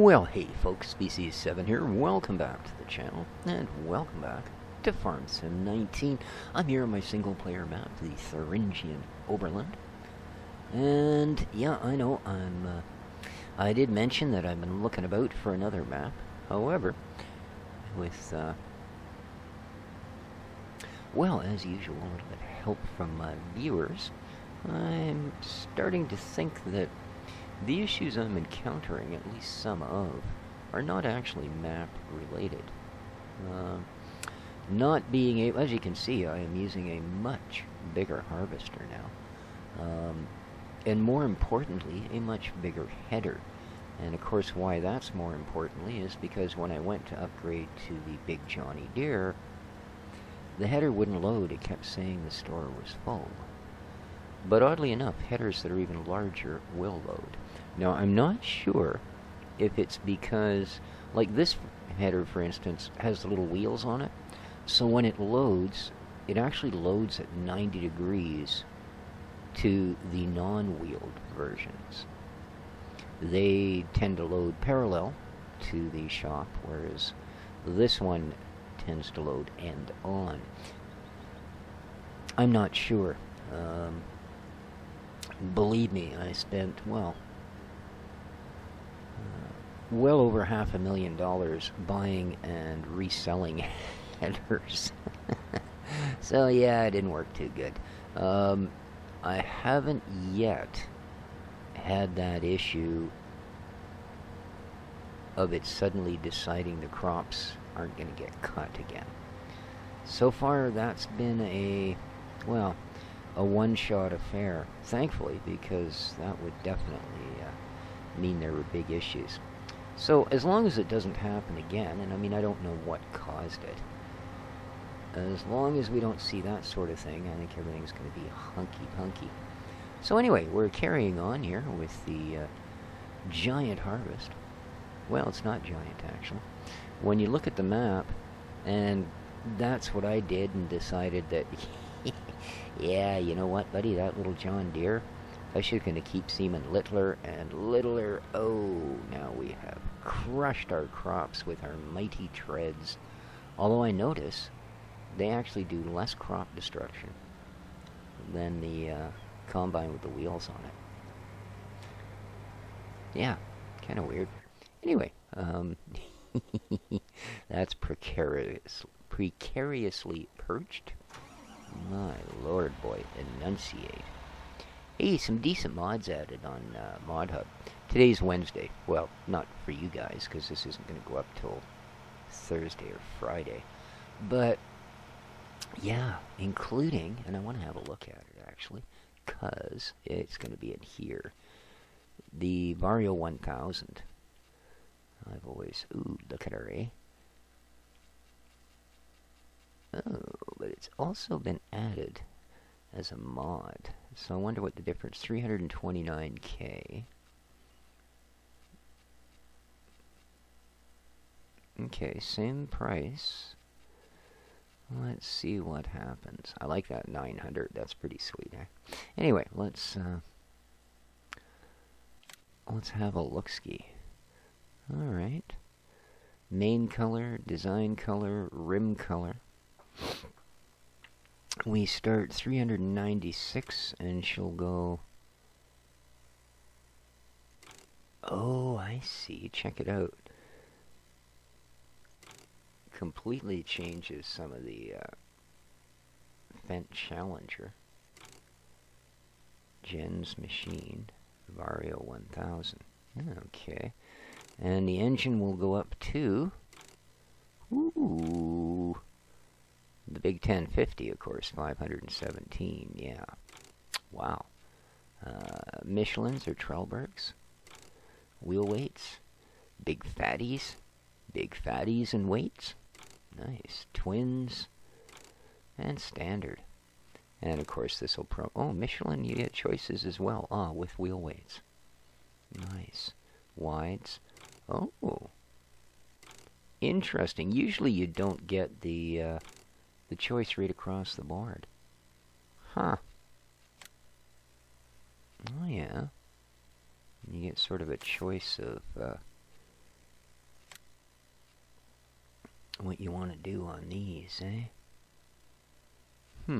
Well, hey folks, Species7 here. Welcome back to the channel, and welcome back to Farm Sim 19. I'm here on my single-player map, the Thuringer Oberland. And yeah, I know I did mention that I've been looking about for another map. However, with well, as usual, a little bit of help from my viewers, I'm starting to think that the issues I'm encountering, at least some of, are not actually map-related. Not being able, as you can see, I am using a much bigger harvester now. And more importantly, a much bigger header. And of course, why that's more importantly is because when I went to upgrade to the Big Johnny Deere, the header wouldn't load. It kept saying the store was full. But oddly enough, headers that are even larger will load. Now, I'm not sure if it's because, like this header, for instance, has the little wheels on it. So when it loads, it actually loads at 90 degrees to the non-wheeled versions. They tend to load parallel to the shop, whereas this one tends to load end on. I'm not sure. Believe me, I spent, well over $500,000 buying and reselling headers. So yeah, it didn't work too good. I haven't yet had that issue of it suddenly deciding the crops aren't going to get cut again. So far, that's been a one-shot affair, thankfully, because that would definitely mean there were big issues. So as long as it doesn't happen again, and I mean, I don't know what caused it, as long as we don't see that sort of thing, I think everything's going to be hunky-punky. So anyway, we're carrying on here with the giant harvest. Well, it's not giant, actually. When you look at the map, and that's what I did and decided that, yeah, you know what, buddy, that little John Deere, that's just going to keep seeming littler and littler. Oh, now we have crushed our crops with our mighty treads. Although I notice they actually do less crop destruction than the combine with the wheels on it. Yeah, kind of weird. Anyway, that's precariously perched. My lord, boy, enunciate. Hey, some decent mods added on Mod Hub. Today's Wednesday. Well, not for you guys, because this isn't going to go up till Thursday or Friday. But, yeah, including, and I want to have a look at it, actually, because it's going to be in here, the Vario 1000. I've always, ooh, look at her, eh? Oh, but it's also been added as a mod. So I wonder what the difference, 329K. Okay, same price. Let's see what happens. I like that 900. That's pretty sweet, eh? Anyway, let's have a look-ski. All right. Main color, design color, rim color. We start 396, and she'll go... Oh, I see. Check it out. Completely changes some of the Fendt Challenger. Jen's Machine. Vario 1000. Okay. And the engine will go up to... Ooh... The Big 1050, of course, 517, yeah. Wow. Michelin's or Trelleborgs. Wheel weights. Big fatties and weights. Nice. Twins. And standard. And, of course, this will oh, Michelin, you get choices as well. Ah, with wheel weights. Nice. Wides. Oh. Interesting. Usually you don't get the choice right across the board. Huh. Oh, yeah. You get sort of a choice of what you want to do on these, eh? Hmm.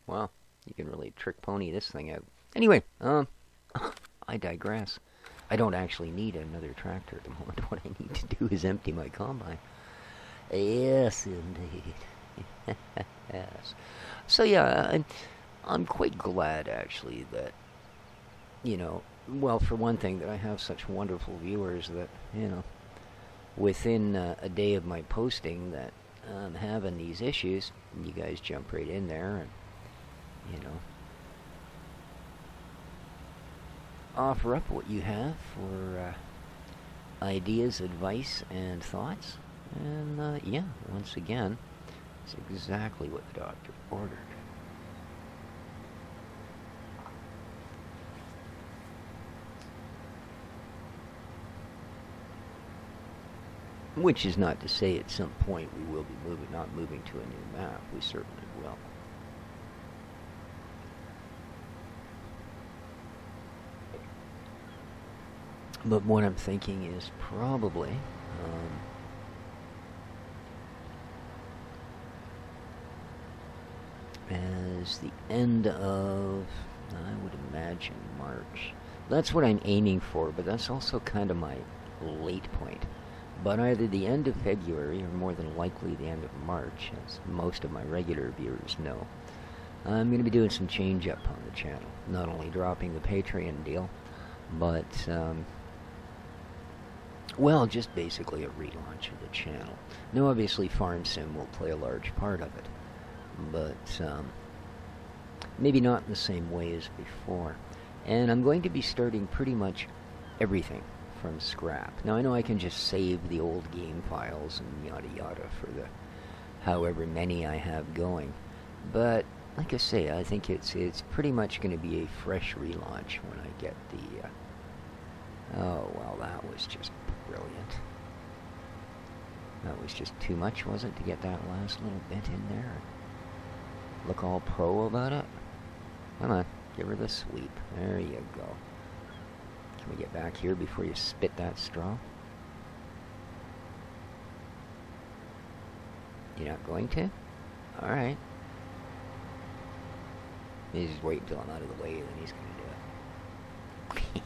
Well, you can really trick pony this thing out. Anyway, I digress. I don't actually need another tractor at the moment. What I need to do is empty my combine. Yes, indeed. Yes. So yeah, I'm quite glad actually that, you know, well, for one thing, that I have such wonderful viewers that, you know, within a day of my posting that I'm having these issues, you guys jump right in there and, you know, offer up what you have for ideas, advice, and thoughts. And yeah, once again, it's exactly what the doctor ordered. Which is not to say at some point we will be not moving to a new map. We certainly will. But what I'm thinking is probably as the end of, I would imagine, March. That's what I'm aiming for, but that's also kind of my late point. But either the end of February or more than likely the end of March, as most of my regular viewers know, I'm going to be doing some change up on the channel. Not only dropping the Patreon deal, but well, just basically a relaunch of the channel. Now, obviously, Farm Sim will play a large part of it, but maybe not in the same way as before. And I'm going to be starting pretty much everything from scrap. Now, I know I can just save the old game files and yada yada for the however many I have going, but like I say, I think it's pretty much going to be a fresh relaunch when I get the oh, well, that was just brilliant. That was just too much, was it, to get that last little bit in there? Look all pro about it? Come on, give her the sweep. There you go. Can we get back here before you spit that straw? You're not going to? Alright. He's just wait until I'm out of the way, then he's going to do it.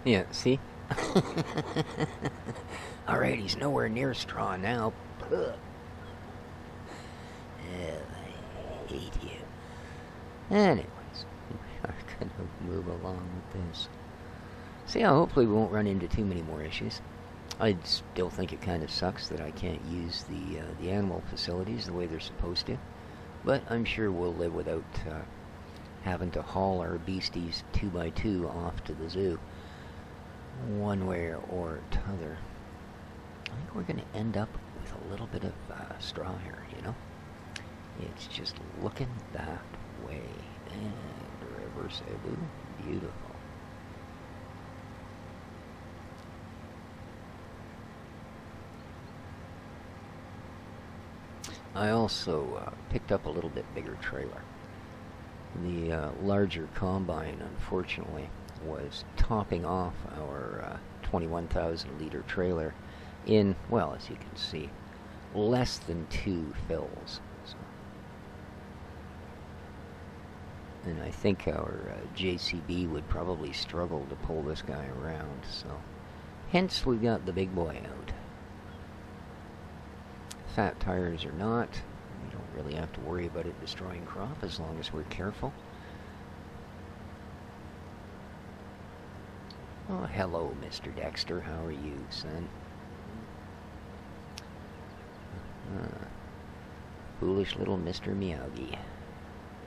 Yeah, see? Alright, he's nowhere near straw now. Ugh. I hate you. Anyways, we are going to move along with this. So yeah, hopefully we won't run into too many more issues. I still think it kind of sucks that I can't use the animal facilities the way they're supposed to. But I'm sure we'll live without having to haul our beasties 2x2 off to the zoo. One way or t'other. I think we're going to end up with a little bit of straw here, you know? It's just looking that way. And River Cebu, beautiful. I also picked up a little bit bigger trailer. The larger combine, unfortunately, was topping off our 21,000 liter trailer in, well, as you can see, less than 2 fills. So. And I think our JCB would probably struggle to pull this guy around, so hence we got the big boy out. Fat tires or not, we don't really have to worry about it destroying crop as long as we're careful. Oh, hello, Mr. Dexter. How are you, son? Foolish little Mr. Miyagi.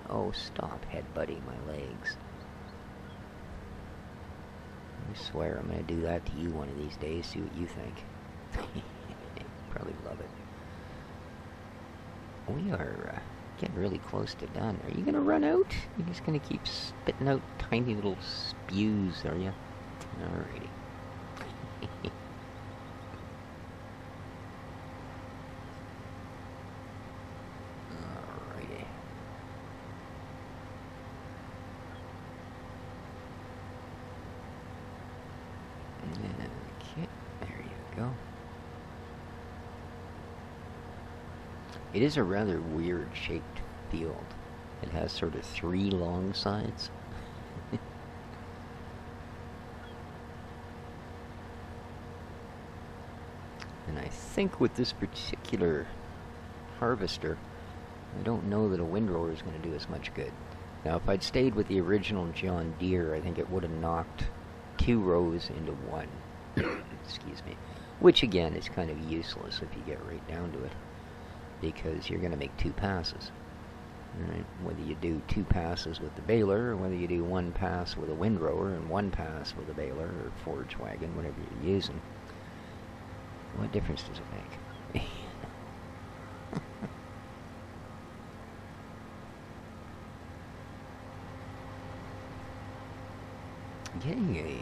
Oh, stop headbutting my legs. I swear I'm going to do that to you one of these days, see what you think. Probably love it. We are getting really close to done. Are you going to run out? You're just going to keep spitting out tiny little spews, are you? Alrighty. It is a rather weird shaped field. It has sort of 3 long sides. And I think with this particular harvester, I don't know that a windrower is going to do as much good. Now, if I'd stayed with the original John Deere, I think it would have knocked 2 rows into 1. Excuse me. Which, again, is kind of useless if you get right down to it, because you're going to make 2 passes. Right? Whether you do 2 passes with the baler, or whether you do 1 pass with a windrower and 1 pass with a baler or forage wagon, whatever you're using, what difference does it make? Getting a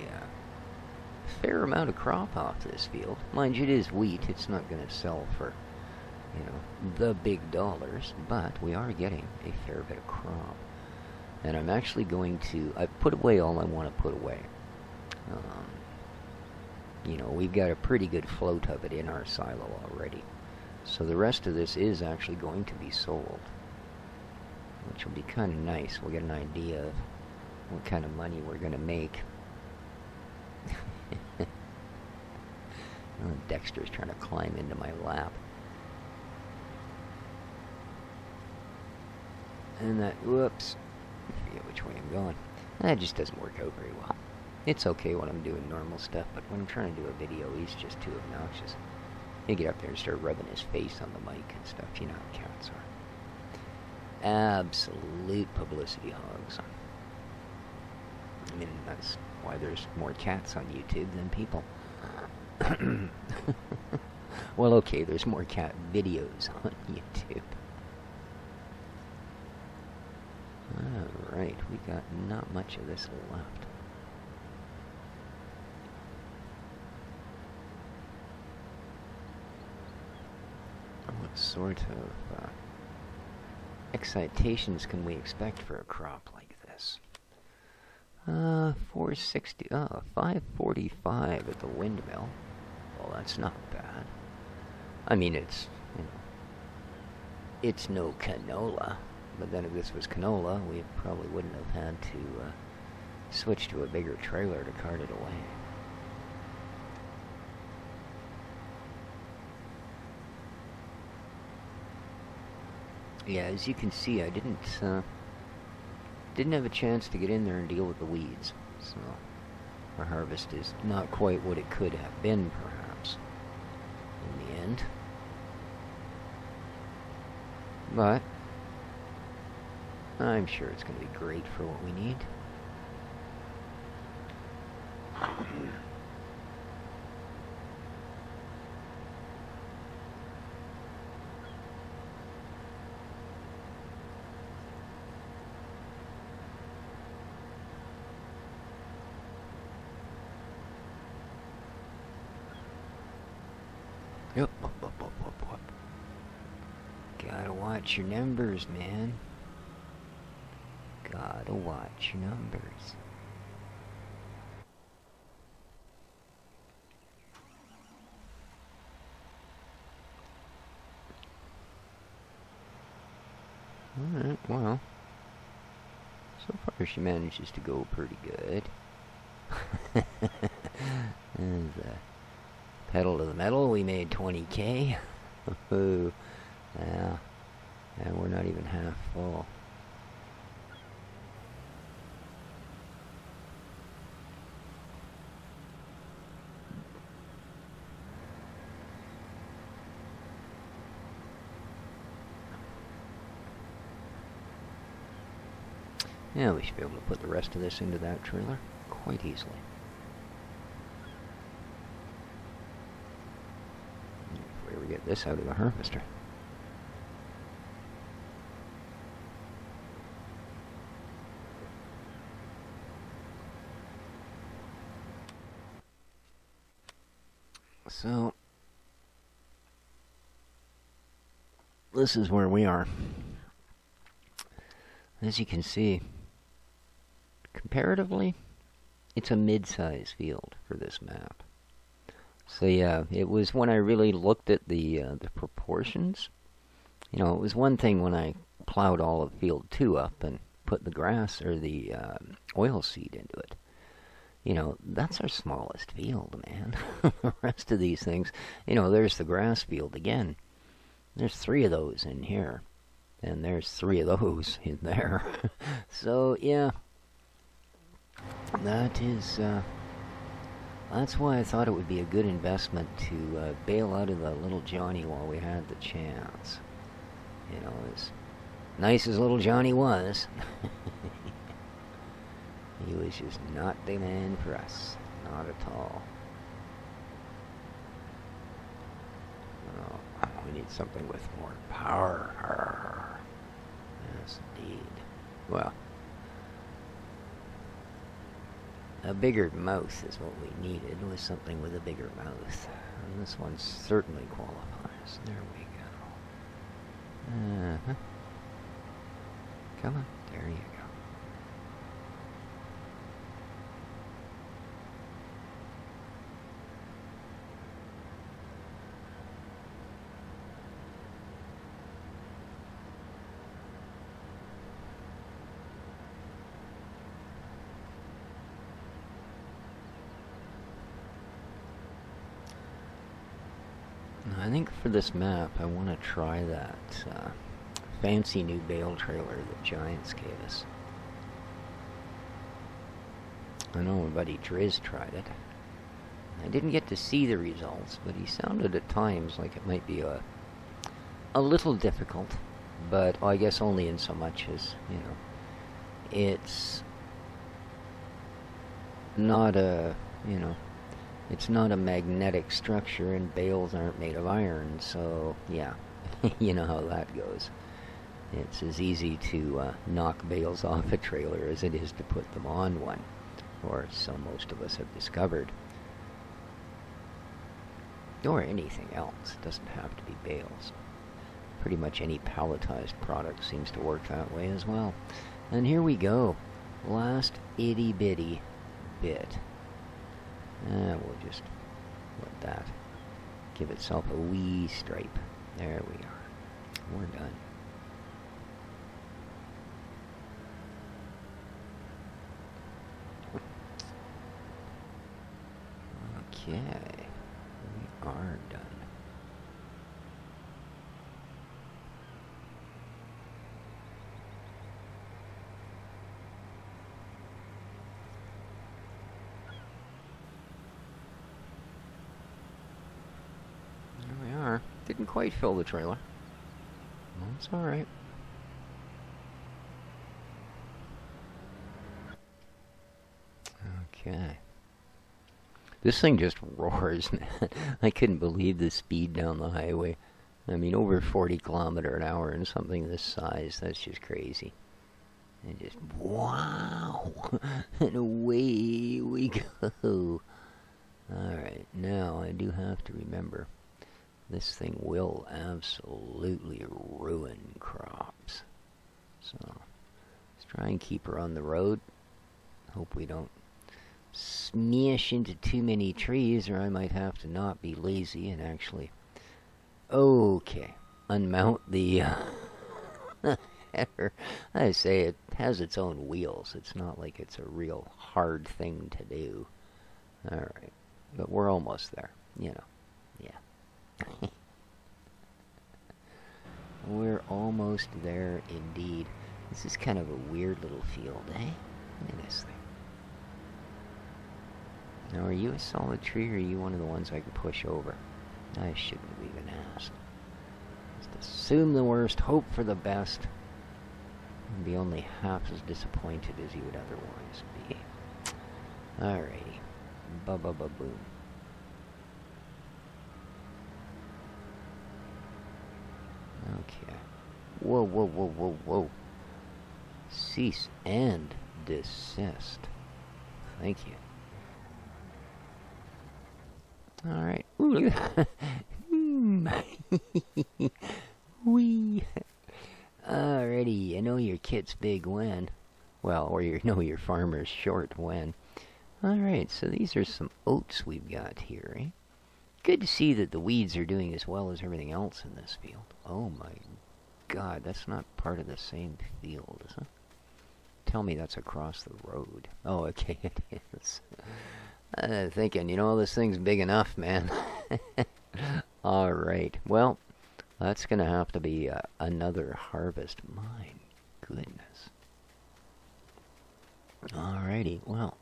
fair amount of crop off this field. Mind you, it is wheat. It's not going to sell for, you know, the big dollars, but we are getting a fair bit of crop. And I'm actually going to, I've put away all I want to put away. You know, we've got a pretty good float of it in our silo already. So the rest of this is actually going to be sold, which will be kind of nice. We'll get an idea of what kind of money we're going to make. Oh, Dexter's trying to climb into my lap. And that, whoops, I forget which way I'm going. That just doesn't work out very well. It's okay when I'm doing normal stuff, but when I'm trying to do a video, he's just too obnoxious. He'll get up there and start rubbing his face on the mic and stuff. You know how cats are. Absolute publicity hogs. I mean, that's why there's more cats on YouTube than people. Well, okay, there's more cat videos on YouTube. Alright, we got not much of this left. What sort of excitations can we expect for a crop like this? 460, 545 at the windmill. Well, that's not bad. I mean, it's, you know, it's no canola. But then if this was canola, we probably wouldn't have had to switch to a bigger trailer to cart it away. Yeah, as you can see, I didn't have a chance to get in there and deal with the weeds, so our harvest is not quite what it could have been, perhaps, in the end. But I'm sure it's going to be great for what we need. Yep. Gotta watch your numbers, man. Gotta watch your numbers. Alright, well. So far she manages to go pretty good. And pedal to the metal, we made 20K. Yeah, and we're not even half full. Yeah, we should be able to put the rest of this into that trailer quite easily. If we ever get this out of the harvester. So, this is where we are. As you can see, comparatively, it's a mid-size field for this map. So yeah, it was when I really looked at the proportions, You know, it was one thing when I plowed all of field 2 up and put the grass or the oil seed into it. You know, that's our smallest field, man. The rest of these things, you know, there's the grass field again. There's 3 of those in here. And there's 3 of those in there. So, yeah. That is, that's why I thought it would be a good investment to bail out of the little Johnny while we had the chance. You know, as nice as little Johnny was, he was just not the man for us. Not at all. Oh, we need something with more power. Yes, indeed. Well, a bigger mouth is what we needed, was something with a bigger mouth. And this one certainly qualifies. There we go. Uh-huh. Come on, there you go. I think for this map, I want to try that fancy new bale trailer that Giants gave us. I know my buddy Driz tried it. I didn't get to see the results, but he sounded at times like it might be a little difficult, but I guess only in so much as, you know, it's not a, you know, it's not a magnetic structure, and bales aren't made of iron, so, yeah, you know how that goes. It's as easy to knock bales off a trailer as it is to put them on one, or so most of us have discovered. Or anything else. It doesn't have to be bales. Pretty much any palletized product seems to work that way as well. And here we go. Last itty-bitty bit. We'll just let that give itself a wee stripe. There we are. We're done. Okay. We are done. Didn't quite fill the trailer. That's alright. Okay. This thing just roars, man. I couldn't believe the speed down the highway. I mean, over 40 kilometers an hour and something this size, that's just crazy. And just, wow! And away we go. Alright, now I do have to remember, this thing will absolutely ruin crops. So, let's try and keep her on the road. Hope we don't smash into too many trees, or I might have to not be lazy and actually... Okay, unmount the header. I say it has its own wheels. It's not like it's a real hard thing to do. Alright, but we're almost there, you know. Yeah. We're almost there indeed. This is kind of a weird little field, eh? Look at this thing. Now, are you a solid tree, or are you one of the ones I can push over? I shouldn't have even asked. Just assume the worst, hope for the best, and be only half as disappointed as you would otherwise be. Alrighty. Ba-ba-ba-boom. Okay. Whoa, whoa, whoa, whoa, whoa. Cease and desist. Thank you. Alright. Ooh, look at that. Wee. Alrighty. I know your kit's big when. Well, or you know your farmer's short when. Alright, so these are some oats we've got here, eh? Good to see that the weeds are doing as well as everything else in this field. Oh my God, that's not part of the same field, is it? Tell me that's across the road. Oh, okay, it is. Thinking, you know, this thing's big enough, man. Alright, well, that's gonna have to be another harvest. My goodness. Alrighty, well,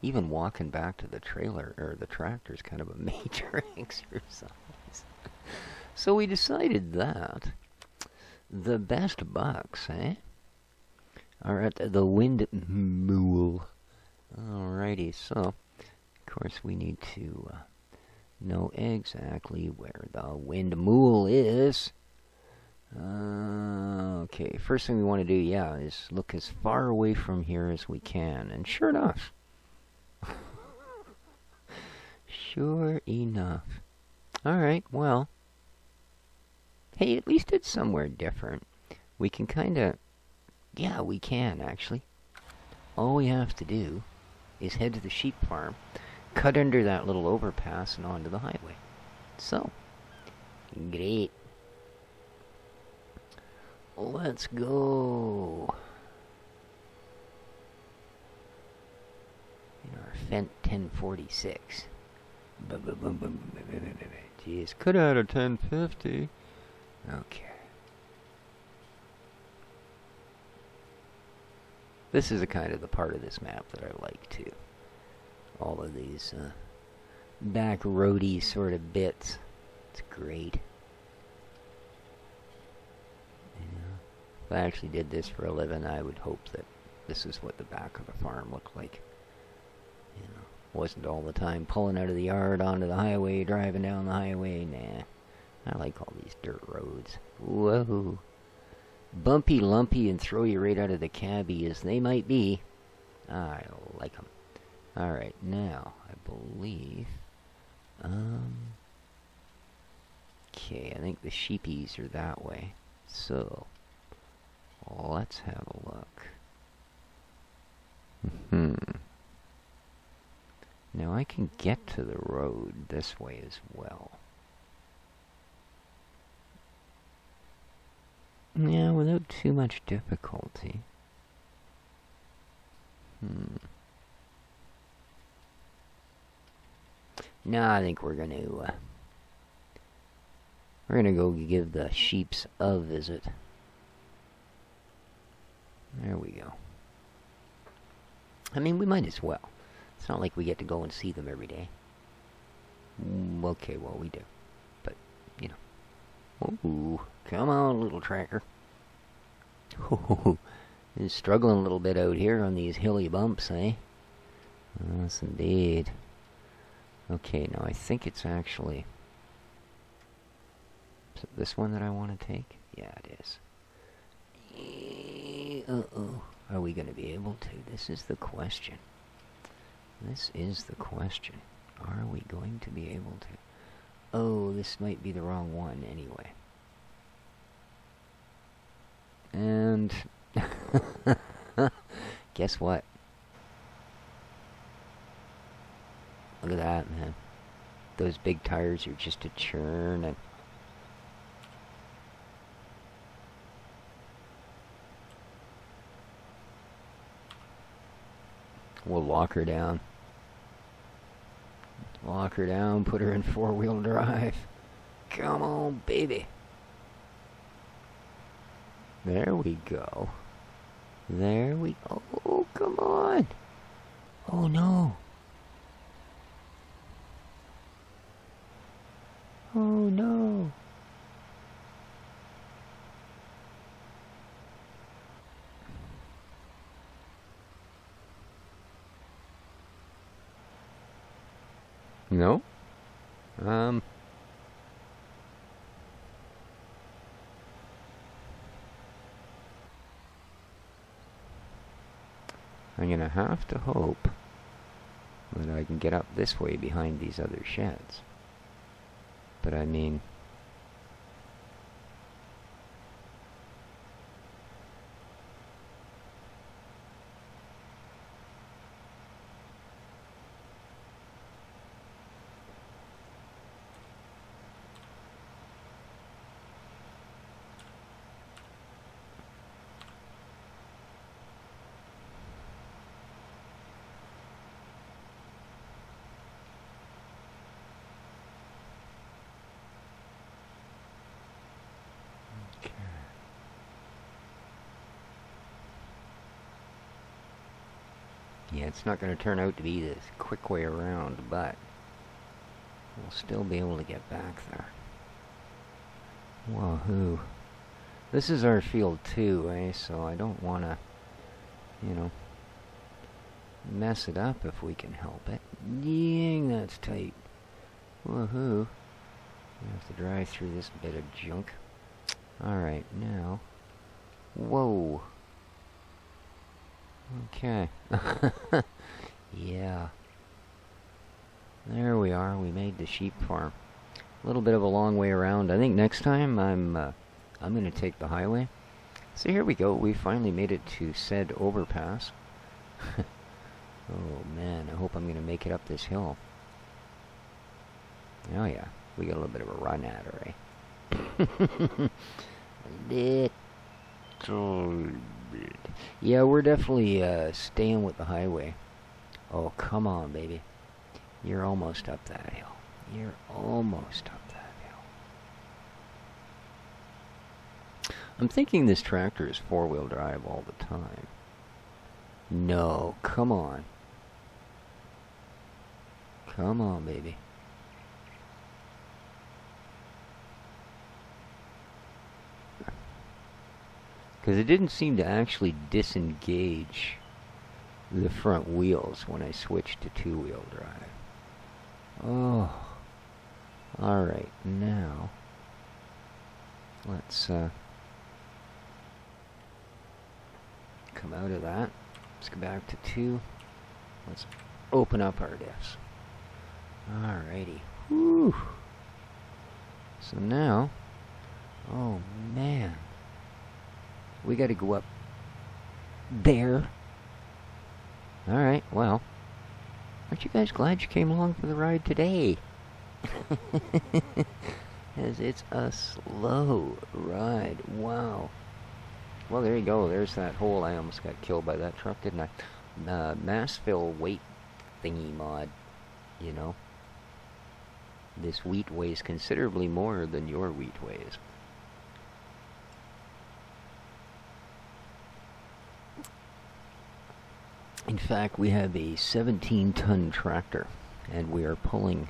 even walking back to the trailer, or the tractor, is kind of a major exercise. So we decided that the best bucks, are at the windmill. Alrighty, so, of course, we need to know exactly where the windmill is. Okay, first thing we want to do, yeah, is look as far away from here as we can. And sure enough. Sure enough. Alright, well. Hey, at least it's somewhere different. We can kind of... Yeah, we can, actually. All we have to do is head to the sheep farm, cut under that little overpass, and onto the highway. So, great. Let's go. In our Fent 1046. Jeez, could have had a 1050. Okay. This is a kind of the part of this map that I like too. All of these back roady sort of bits. It's great. Yeah. If I actually did this for a living, I would hope that this is what the back of the farm looked like. You know, wasn't all the time pulling out of the yard onto the highway, driving down the highway. Nah. I like all these dirt roads. Whoa. Bumpy, lumpy, and throw you right out of the cabbie as they might be. I like them. Alright, now, I believe... Okay, I think the sheepies are that way. So, let's have a look. Now I can get to the road this way as well. Yeah, without too much difficulty. No, I think we're gonna go give the sheeps a visit. There we go. I mean, we might as well. It's not like we get to go and see them every day. Okay, well, we do. But, you know. Ooh, come on, little tracker. Oh, he's struggling a little bit out here on these hilly bumps, eh? Yes, indeed. Okay, now I think it's actually... Is it this one that I want to take? Yeah, it is. Uh-oh. Are we going to be able to? This is the question. This is the question. Are we going to be able to? Oh, this might be the wrong one anyway. And... guess what? Look at that, man. Those big tires are just a churn. And we'll lock her down. Lock her down, put her in four-wheel drive. Come on, baby. There we go. There we go. Oh, come on. Oh, no. Oh, no. No? I'm gonna have to hope that I can get up this way behind these other sheds. But I mean... Yeah, it's not going to turn out to be this quick way around, but we'll still be able to get back there. Wahoo. This is our field too, eh? So I don't want to, you know, mess it up if we can help it. Dang, that's tight. Woohoo. We have to drive through this bit of junk. Alright, now. Whoa. Okay. Yeah. There we are. We made the sheep farm. A little bit of a long way around. I think next time I'm going to take the highway. So here we go. We finally made it to said overpass. Oh man, I hope I'm going to make it up this hill. Oh yeah, we got a little bit of a run at her, eh? Little bit. Yeah, we're definitely staying with the highway. Oh, come on, baby. You're almost up that hill. You're almost up that hill. I'm thinking this tractor is four-wheel drive all the time. No, come on. Come on, baby. Because it didn't seem to actually disengage the front wheels when I switched to two-wheel drive. Oh. Alright, now let's come out of that. Let's go back to 2. Let's open up our diffs. Alrighty. Whew. So now, oh man, we got to go up there. Alright, well, aren't you guys glad you came along for the ride today? As it's a slow ride. Wow. Well, there you go. There's that hole. I almost got killed by that truck, didn't I? Mass fill weight thingy mod. You know. This wheat weighs considerably more than your wheat weighs. In fact, we have a 17-ton tractor, and we are pulling,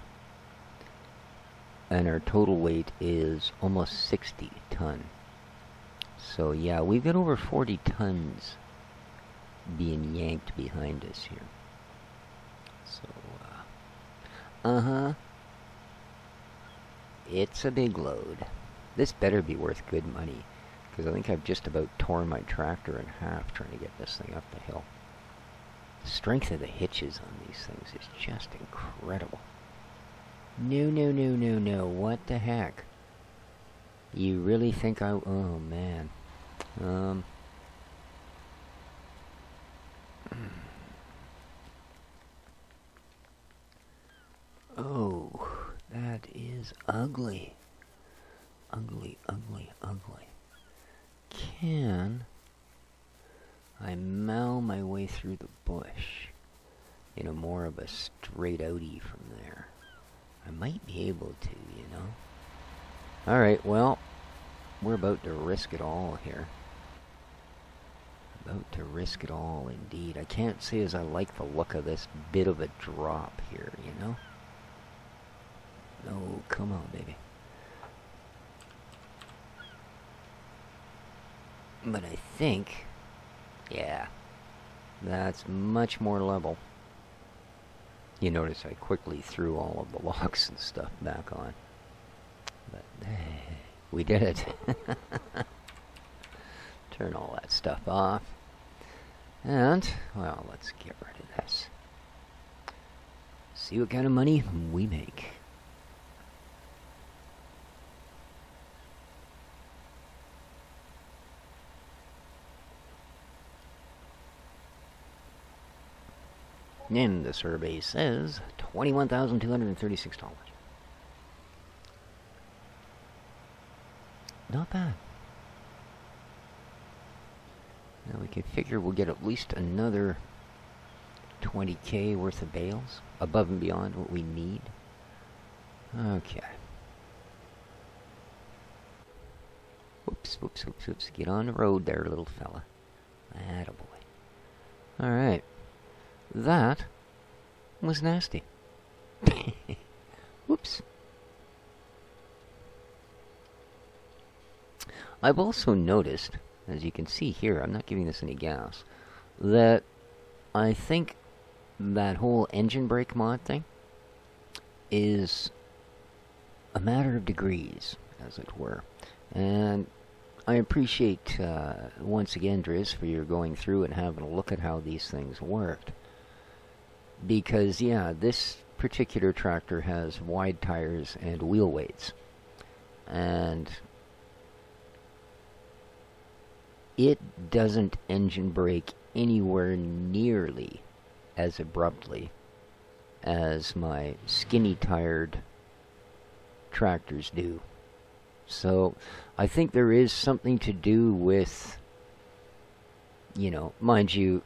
and our total weight is almost 60 ton. So yeah, we've got over 40 tons being yanked behind us here. So, it's a big load. This better be worth good money, because I think I've just about torn my tractor in half trying to get this thing up the hill. The strength of the hitches on these things is just incredible. No, no, no, no, no. What the heck? You really think I... Oh, man. Oh, that is ugly. Ugly, ugly, ugly. Can I mow my way through the bush in a more of a straight outie from there? I might be able to, you know. Alright, well, we're about to risk it all here. About to risk it all, indeed. I can't say as I like the look of this bit of a drop here, you know? No, come on, baby. But I think, yeah, that's much more level. You notice I quickly threw all of the locks and stuff back on. But, hey, we did it. Turn all that stuff off. And, well, let's get rid of this. See what kind of money we make. And the survey says $21,236. Not bad. Now we can figure we'll get at least another 20K worth of bales above and beyond what we need. Okay. Whoops, whoops, whoops, whoops. Get on the road there, little fella. Attaboy. Alright. That was nasty. Whoops. I've also noticed, as you can see here, I'm not giving this any gas, that I think that whole engine brake mod thing is a matter of degrees, as it were. And I appreciate, once again, Driz, for your going through and having a look at how these things worked. Because, yeah, this particular tractor has wide tires and wheel weights. And it doesn't engine brake anywhere nearly as abruptly as my skinny-tired tractors do. So I think there is something to do with, mind you,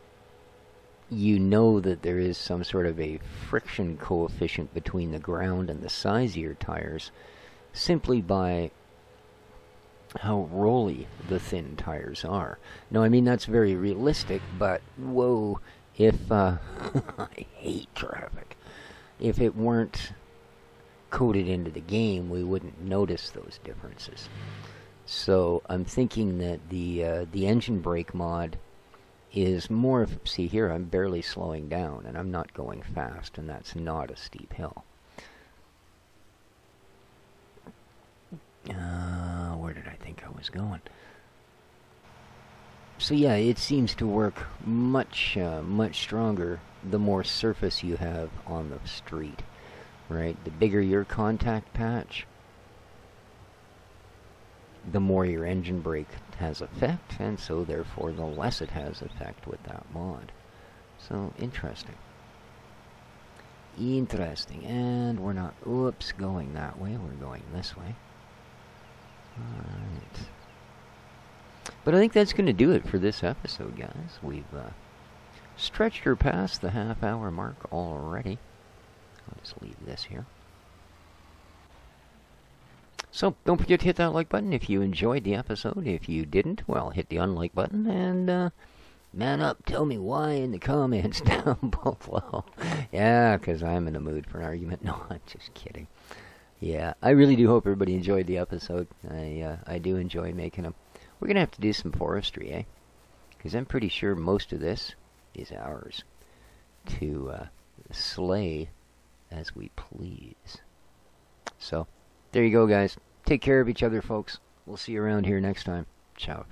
you know that there is some sort of a friction coefficient between the ground and the size of your tires simply by how rolly the thin tires are. No, I mean, that's very realistic, but whoa, if, I hate traffic. If it weren't coded into the game, we wouldn't notice those differences. So I'm thinking that the engine brake mod is more of, see here, I'm barely slowing down, and I'm not going fast, and that's not a steep hill. Where did I think I was going? So yeah, it seems to work much stronger the more surface you have on the street, right? The bigger your contact patch, the more your engine brake has effect, and so therefore the less it has effect with that mod. So, interesting. Interesting. And we're not, oops, going that way, we're going this way. Alright. But I think that's going to do it for this episode, guys. We've stretched her past the half-hour mark already. I'll just leave this here. So, don't forget to hit that like button if you enjoyed the episode. If you didn't, well, hit the unlike button and man up. Tell me why in the comments down below. Yeah, because I'm in a mood for an argument. No, I'm just kidding. Yeah, I really do hope everybody enjoyed the episode. I do enjoy making them. We're going to have to do some forestry, eh? Because I'm pretty sure most of this is ours to slay as we please. So, there you go, guys. Take care of each other, folks. We'll see you around here next time. Ciao.